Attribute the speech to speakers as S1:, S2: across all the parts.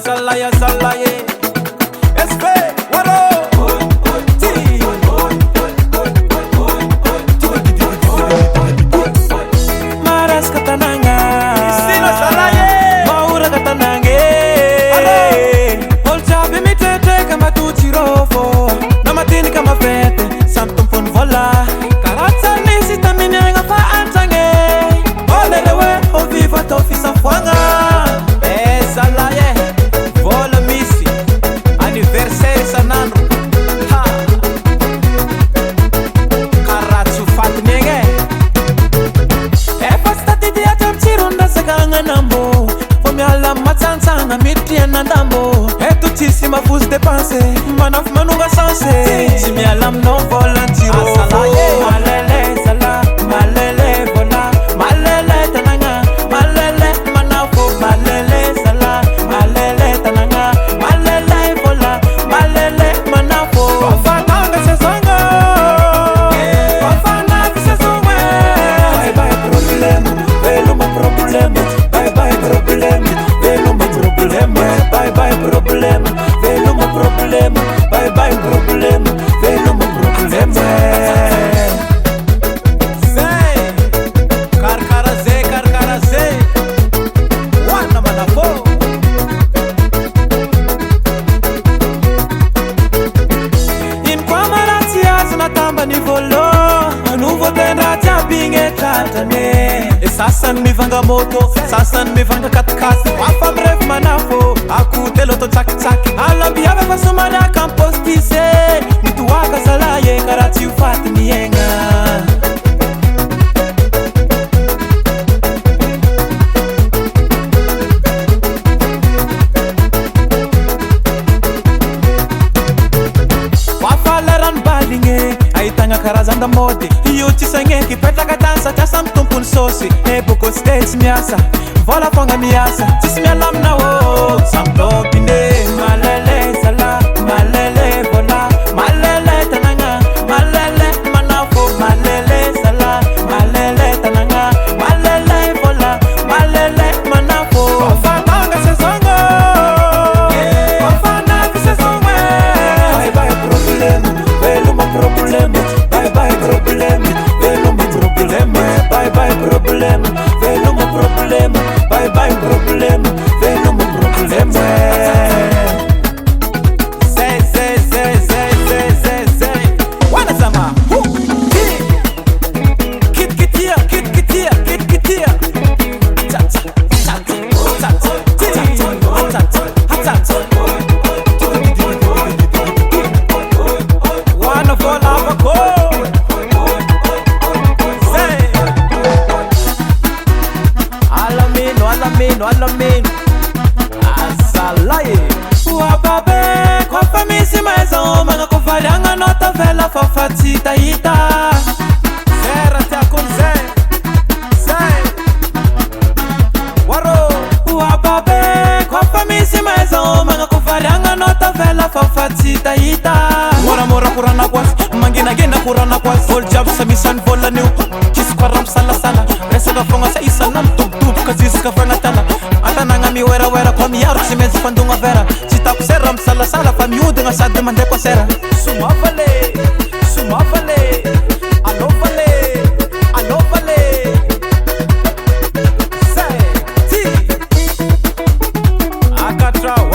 S1: Salaya, salaye. SP, waro. Maras katananga. Sino salaye. Maura katanange. Olcha bimitete kama tuchirofo. Namatini kama vete. Santum pon vola. Karatsa nisi taminyanga fa antange. Olelewe oviva tofisa fwanga. Salaye, vola misi, anniversaire sanandro. Ha, karatsu fatnenge. Efa stati dia tamchironda sakanga nambo. Fomi ala matsansanga mitri anandambo. Eto tisi mafus depanse, manaf manunga sanse. Simi alam no volantiro. Salaye, malele sala, malele vola, malele tananga, malele manafo, malele. Sasan mi vanga moto, sasan mi vanga katkasi. Wafa bref manafo, aku teloto chaki chaki. Ala biaba fasumana kampostise. Mituwaka salaye karati ufati mienga. Wafa laran balinge, aitanga karazanga mode. Iyo chisange kipeta kadansa chasam tumpun sosi. Epoko states miasa, vola fonga miasa. Chisi mialam na wo, samto pine. Malele sala, malele vola, malele tananga, malele manafo, malele sala, malele tananga, malele vola, malele manafo. Wafa tanga sezongo, wafa nafi sezongo. Bye bye problem, velo ma problem. Bye bye problem, velo ma problem. Bye bye problem, velo ma problem. Bye bye problem, velo ma problem. Say. Wana sama. Kit here. Wana vola bako. Alamino Asalaye Wababe Kwa famisi maison Manga kufalianga nota vela Fafati taita Zera tiakun Zay Waro Wababe Kwa famisi maison Manga kufalianga nota vela Fafati taita Mora kurana kwas Mangina kurana kwas Vol jab samisan vola new Kis kwaram sala Resa gafonga sa isa nam tuk Kazis ka fernatana Atananga mi wera Kwa miyaru si mezi pandunga vera Sita kuseram sala Pa miudu nga sadi mande kwa sera Sumavale Alovale Say Ti Akatrao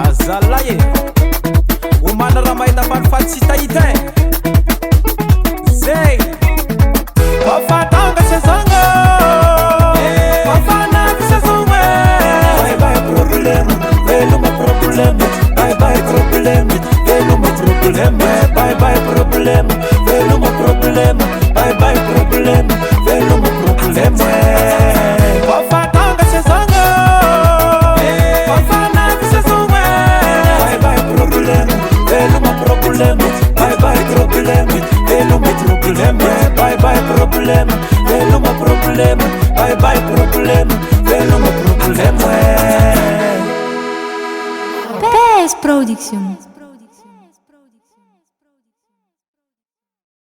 S1: Azalaye Umana ramaita panfat sita ite Say Wafatanga sezongo Wafana sezongo Bye bye problem Velo ma problem Bye bye problem Velo ma problem Bye bye problem Velo ma problem Bye bye problem Velo ma problem Wafatanga sezongo Wafana sezongo Bye bye problem Velo ma problem Bye bye problem Velo ma problem Bye bye problem Velo ma problem Bye bye problem Velo ma problem
S2: PS Production.